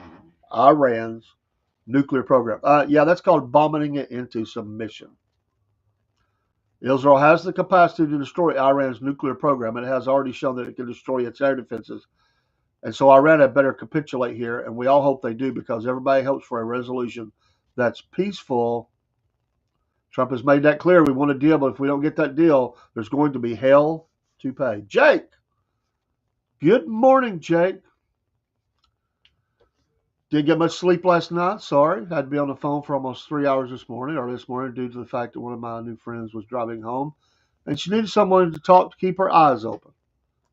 Iran's nuclear program. Yeah, that's called bombing it into submission. Israel has the capacity to destroy Iran's nuclear program, and it has already shown that it can destroy its air defenses. And so Iran had better capitulate here, and we all hope they do because everybody hopes for a resolution that's peaceful. Trump has made that clear. We want a deal, but if we don't get that deal, there's going to be hell to pay. Jake. Good morning, Jake. Didn't get much sleep last night. Sorry. Had to be on the phone for almost 3 hours this morning due to the fact that one of my new friends was driving home, and she needed someone to talk to keep her eyes open.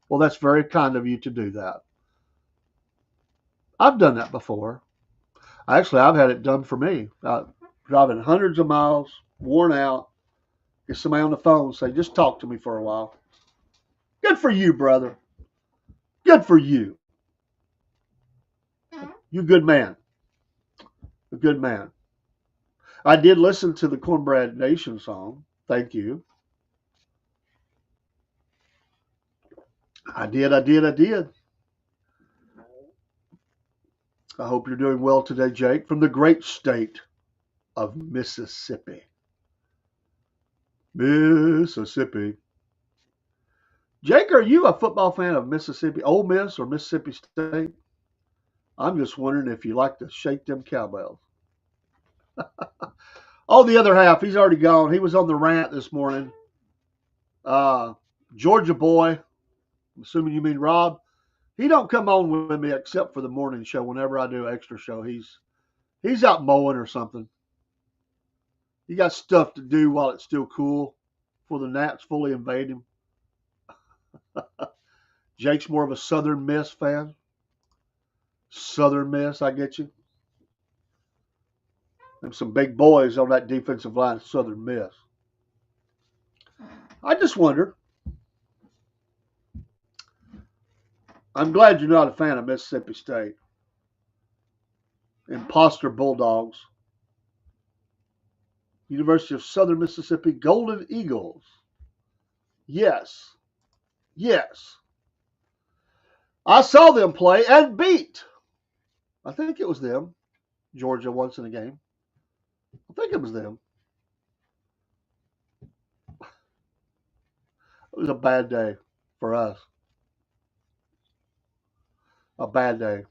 Well, that's very kind of you to do that. I've done that before. Actually, I've had it done for me. Driving hundreds of miles, worn out, get somebody on the phone and say, just talk to me for a while. Good for you, brother. Good for you. You good man. A good man. I did listen to the Cornbread Nation song. Thank you. I did. I hope you're doing well today, Jake, from the great state of Mississippi. Mississippi. Jake, are you a football fan of Mississippi, Ole Miss or Mississippi State? I'm just wondering if you like to shake them cowbells. Oh, the other half. He's already gone. He was on the rant this morning. Georgia boy. I'm assuming you mean Rob. He don't come on with me except for the morning show. Whenever I do an extra show, he's out mowing or something. He got stuff to do while it's still cool before the gnats fully invade him. Jake's more of a Southern Miss fan. Southern Miss, I get you. There's some big boys on that defensive line at Southern Miss. I just wonder. I'm glad you're not a fan of Mississippi State. Imposter Bulldogs. University of Southern Mississippi Golden Eagles. Yes. Yes. I saw them play and beat. I think it was them. Georgia once in a game. I think it was them. It was a bad day for us. A bad day.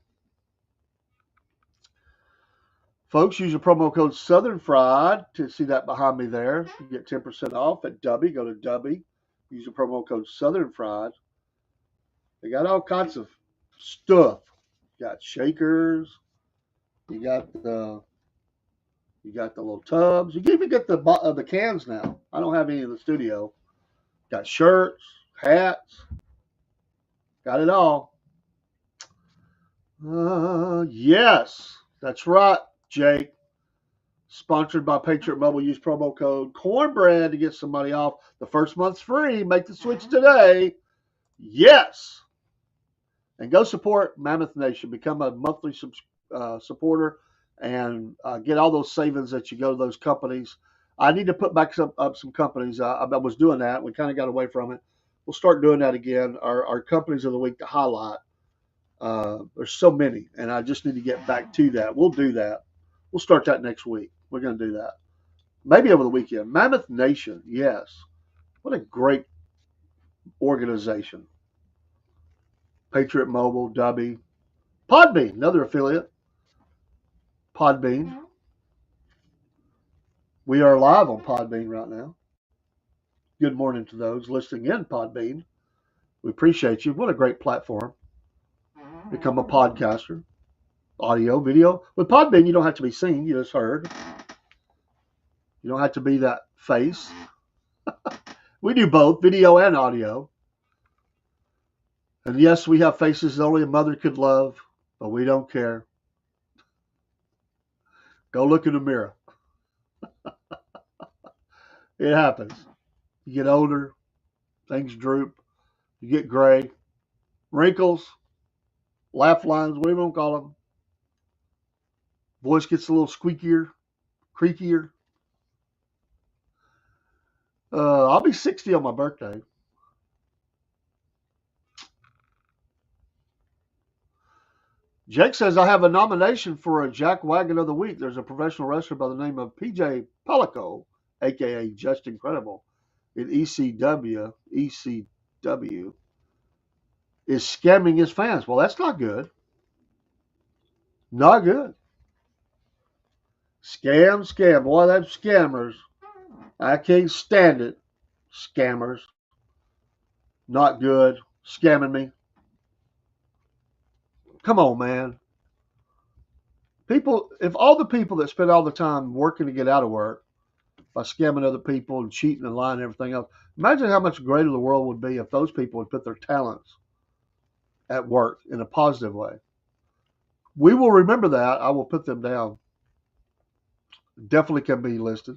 Folks, use the promo code Southern Fried to see that behind me there. You get 10% off at Dubby. Go to Dubby. Use the promo code Southern Fried. They got all kinds of stuff. You got shakers. You got the little tubs. You can even get the cans now. I don't have any in the studio. Got shirts, hats. Got it all. Yes, that's right, Jake. Sponsored by Patriot Mobile. Use promo code Cornbread to get some money off. The first month's free. Make the switch today. Yes. And go support Mammoth Nation. Become a monthly supporter and get all those savings that you go to those companies. I need to put back up some companies. I was doing that. We kind of got away from it. We'll start doing that again. Our companies of the week to highlight. There's so many, and I just need to get back to that. We'll do that. We'll start that next week. We're going to do that. Maybe over the weekend. Mammoth Nation, yes. What a great organization. Patriot Mobile, Dubby. Podbean, another affiliate. Podbean. We are live on Podbean right now. Good morning to those listening in Podbean. We appreciate you. What a great platform. Become a podcaster. Audio, video. With Podbean, you don't have to be seen. You just heard. You don't have to be that face. We do both, video and audio. And yes, we have faces that only a mother could love, but we don't care. Go look in the mirror. It happens. You get older, things droop, you get gray, wrinkles, laugh lines, whatever you want to call them. Voice gets a little squeakier, creakier. I'll be 60 on my birthday. Jake says, I have a nomination for a Jack Wagon of the Week. There's a professional wrestler by the name of PJ Pellico, a.k.a. Just Incredible, in ECW, is scamming his fans. Well, that's not good. Not good. Scam. Boy, that's scammers. I can't stand it. Scammers. Not good. Scamming me. Come on, man. If all the people that spend all the time working to get out of work by scamming other people and cheating and lying and everything else, imagine how much greater the world would be if those people would put their talents at work in a positive way. We will remember that. I will put them down. Definitely can be listed.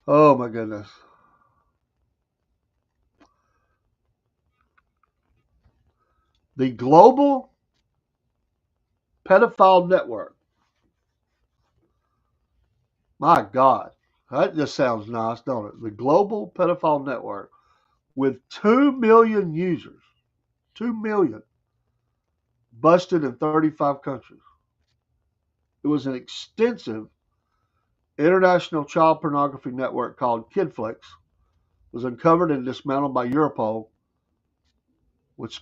Oh, my goodness. The Global Pedophile Network. My God. That just sounds nice, don't it? The Global Pedophile Network with 2 million users. 2 million. Busted in 35 countries. It was an extensive international child pornography network called KidFlix. Was uncovered and dismantled by Europol which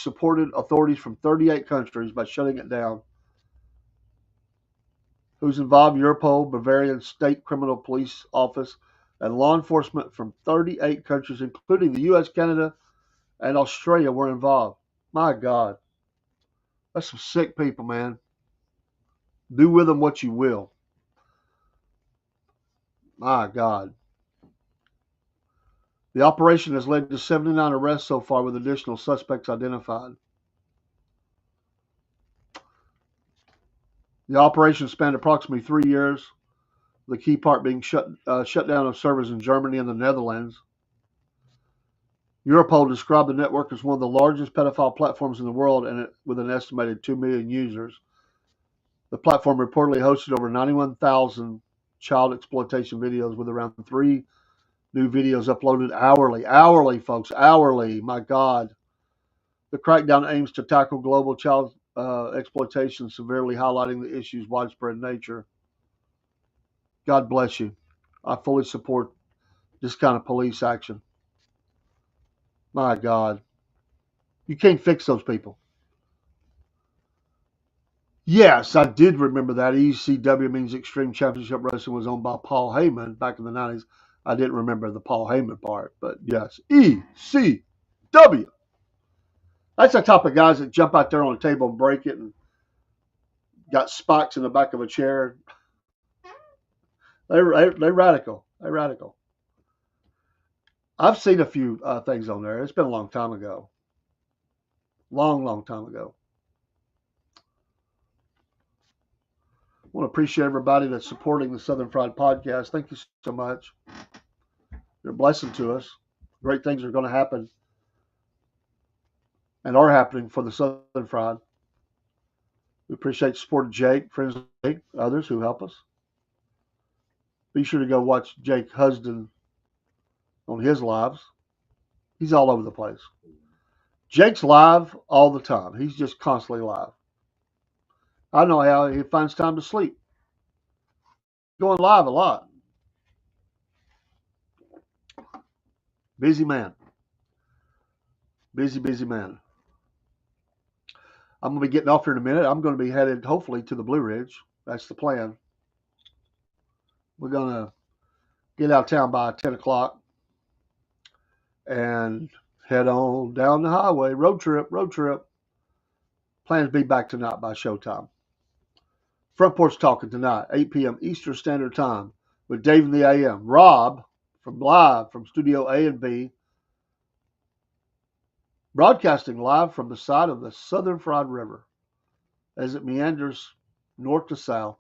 supported authorities from 38 countries by shutting it down. Who's involved? Europol, Bavarian State Criminal Police Office, and law enforcement from 38 countries, including the U.S., Canada, and Australia, were involved. My God. That's some sick people, man. Do with them what you will. My God. The operation has led to 79 arrests so far, with additional suspects identified. The operation spanned approximately 3 years, the key part being shutdown of servers in Germany and the Netherlands. Europol described the network as one of the largest pedophile platforms in the world, and with an estimated 2 million users. The platform reportedly hosted over 91,000 child exploitation videos, with around 3 new videos uploaded hourly. Hourly, folks, hourly. My God. The crackdown aims to tackle global child exploitation, severely highlighting the issue's widespread nature. God bless you. I fully support this kind of police action. My God. You can't fix those people. Yes, I did remember that. ECW means Extreme Championship Wrestling was owned by Paul Heyman back in the 90s. I didn't remember the Paul Heyman part, but yes, ECW. That's the type of guys that jump out there on a table and break it and got spikes in the back of a chair. They're radical. They're radical. I've seen a few things on there. It's been a long time ago. Long time ago. I want to appreciate everybody that's supporting the Southern Fried Podcast. Thank you so much. You're a blessing to us. Great things are going to happen and are happening for the Southern Fried. We appreciate the support of Jake, friends of Jake, others who help us. Be sure to go watch Jake Husden on his lives. He's all over the place. Jake's live all the time. He's just constantly live. I know how he finds time to sleep. Going live a lot. Busy man. Busy man. I'm going to be getting off here in a minute. I'm going to be headed, hopefully, to the Blue Ridge. That's the plan. We're going to get out of town by 10 o'clock and head on down the highway. Road trip. Plan to be back tonight by showtime. Front Porch Talking tonight, 8 p.m. Eastern Standard Time with Dave in the AM. Rob live from Studio A and B, broadcasting live from the side of the Southern Fried River as it meanders north to south,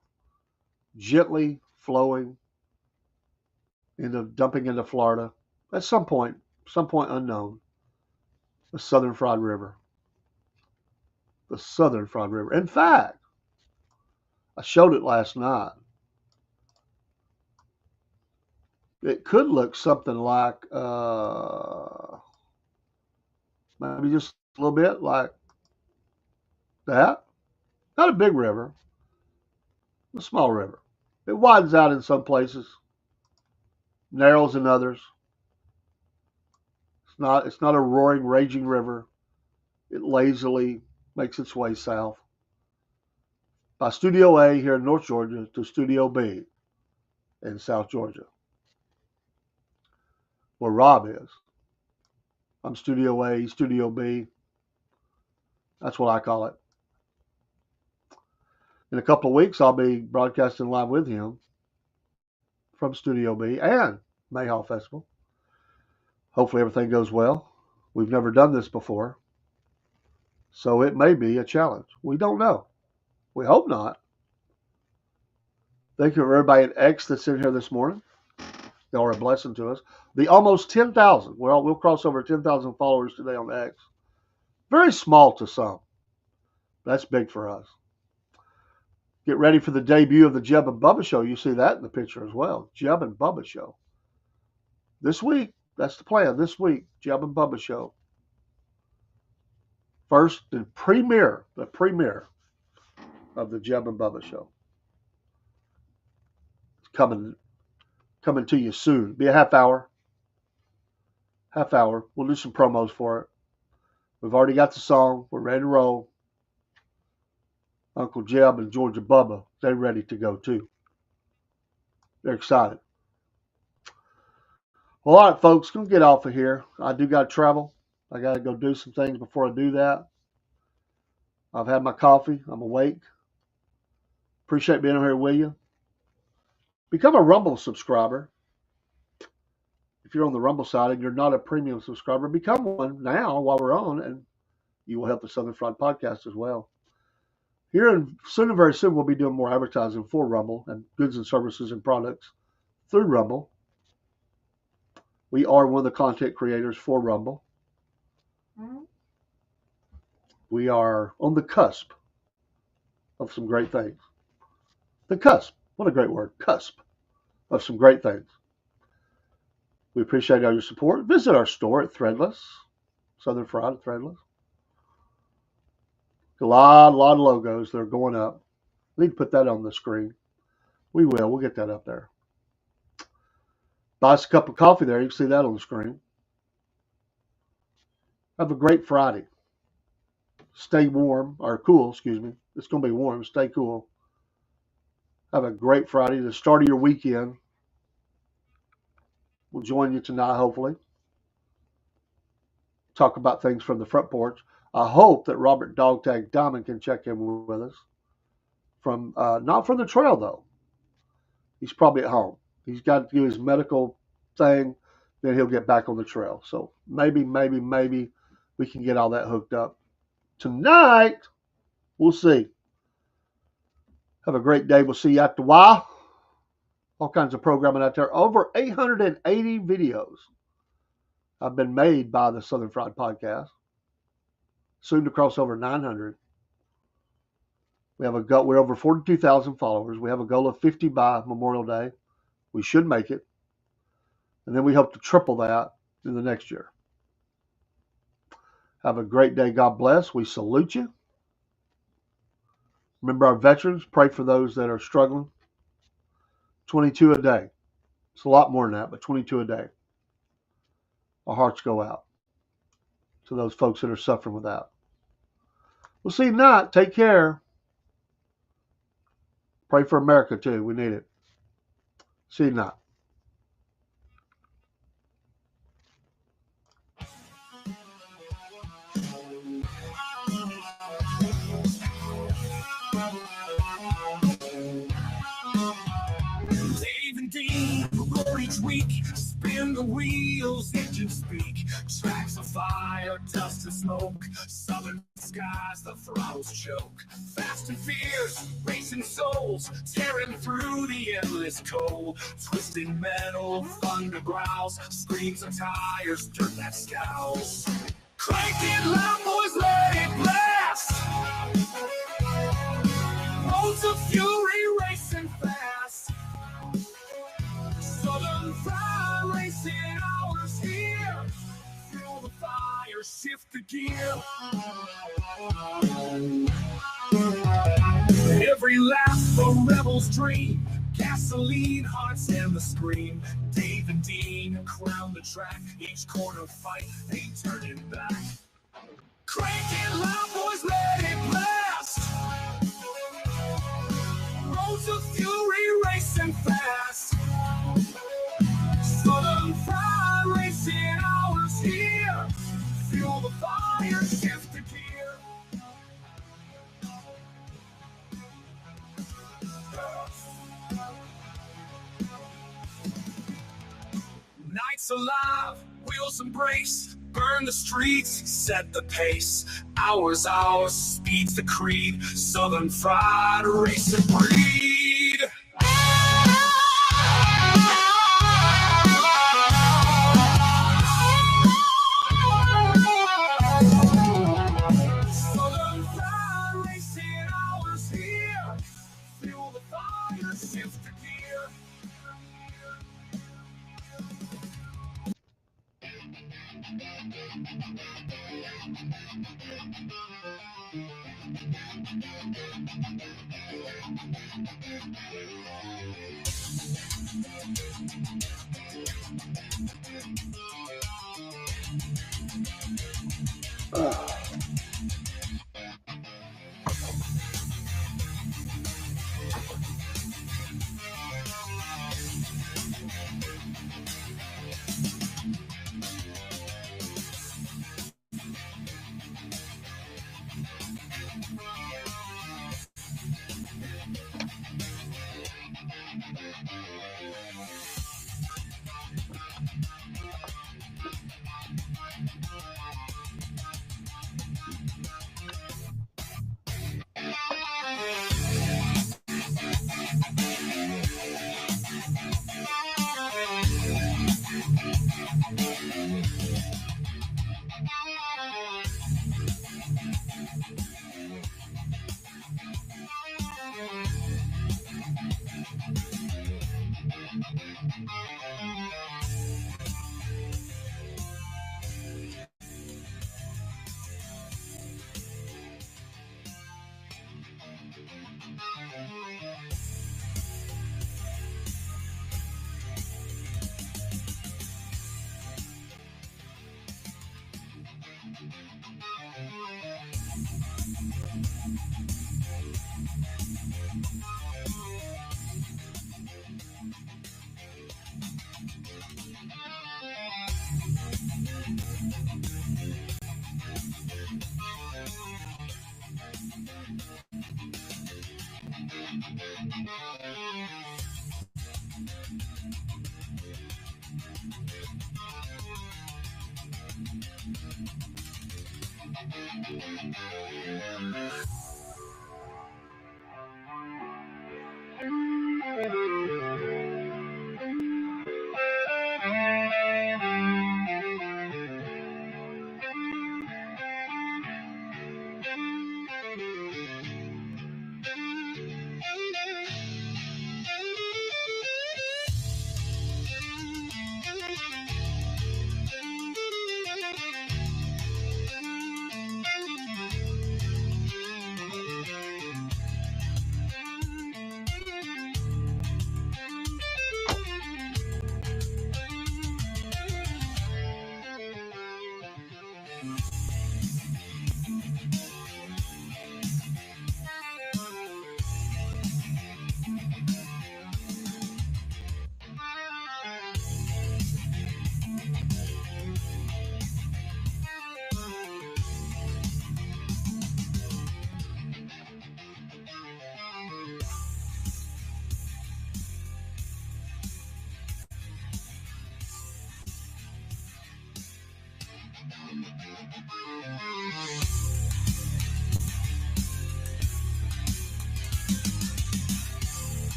gently flowing dumping into Florida at some point unknown. The Southern Fried River. The Southern Fried River. In fact, I showed it last night. It could look something like, maybe just a little bit like that. Not a big river, a small river. It widens out in some places, narrows in others. It's not a roaring, raging river. It lazily makes its way south by Studio A here in North Georgia to Studio B in South Georgia, where Rob is. I'm Studio A, Studio B. That's what I call it. In a couple of weeks, I'll be broadcasting live with him from Studio B and Mayhaw Festival. Hopefully everything goes well. We've never done this before, so it may be a challenge. We don't know. We hope not. Thank you for everybody at X that's in here this morning. They are a blessing to us. The almost 10,000. Well, we'll cross over 10,000 followers today on X. Very small to some. That's big for us. Get ready for the debut of the Jeb and Bubba Show. You see that in the picture as well. Jeb and Bubba Show. This week, that's the plan. This week, Jeb and Bubba Show. First, the premiere of the Jeb and Bubba Show. It's coming to you soon. Be a half hour. We'll do some promos for it. We've already got the song. We're ready to roll. Uncle Jeb and Georgia Bubba, they're ready to go too. They're excited. Well, all right, folks, gonna get off of here. I do got to travel. I got to go do some things before I do that. I've had my coffee. I'm awake. Appreciate being here with you. Become a Rumble subscriber. If you're on the Rumble side and you're not a premium subscriber, become one now while we're on, and you will help the Southern Fried Podcast as well. Here and soon and very soon, we'll be doing more advertising for Rumble and goods and services and products through Rumble. We are one of the content creators for Rumble. We are on the cusp of some great things. The cusp. What a great word. Cusp of some great things. We appreciate all your support. Visit our store at Threadless, Southern Fried at Threadless. A lot of logos that are going up. We need to put that on the screen. We will. We'll get that up there. Buy us a cup of coffee there. You can see that on the screen. Have a great Friday. Stay warm, or cool, excuse me. It's going to be warm. Stay cool. Have a great Friday. The start of your weekend. We'll join you tonight, hopefully. Talk about things from the front porch. I hope that Robert Dogtag Diamond can check in with us. Not from the trail, though. He's probably at home. He's got to do his medical thing. Then he'll get back on the trail. So maybe we can get all that hooked up. Tonight, we'll see. Have a great day. We'll see you after a while. All kinds of programming out there. Over 880 videos have been made by the Southern Fried Podcast. Soon to cross over 900. We're over 42,000 followers. We have a goal of 50 by Memorial Day. We should make it. And then we hope to triple that in the next year. Have a great day. God bless. We salute you. Remember our veterans. Pray for those that are struggling. 22 a day. It's a lot more than that, but 22 a day. Our hearts go out to those folks that are suffering with that. We'll see you tonight. Take care. Pray for America, too. We need it. See you tonight.
Each week, spin the wheels, engines speak. Tracks of fire, dust and smoke. Southern skies, the throttles choke. Fast and fierce, racing souls, tearing through the endless cold. Twisting metal, thunder growls, screams of tires, dirt that scowls. Crank it loud, boys, let it blast. Roads of fury racing fast. Southern Fried racing hours here. Feel the fire, shift the gear. Every lap a rebel's dream. Gasoline, hearts and the scream. Dave and Dean crown the track. Each corner fight, ain't turning back. Crank it loud, boys, let it blast. Roads of fury racing fast. Southern Fried racing hours here. Feel the fire, shift the gear. Nights alive, wheels embrace. Burn the streets, set the pace. Hours, speed's the creed. Southern Fried racing breed. Southern Fried racing hours here. Feel the fire, shift the gear.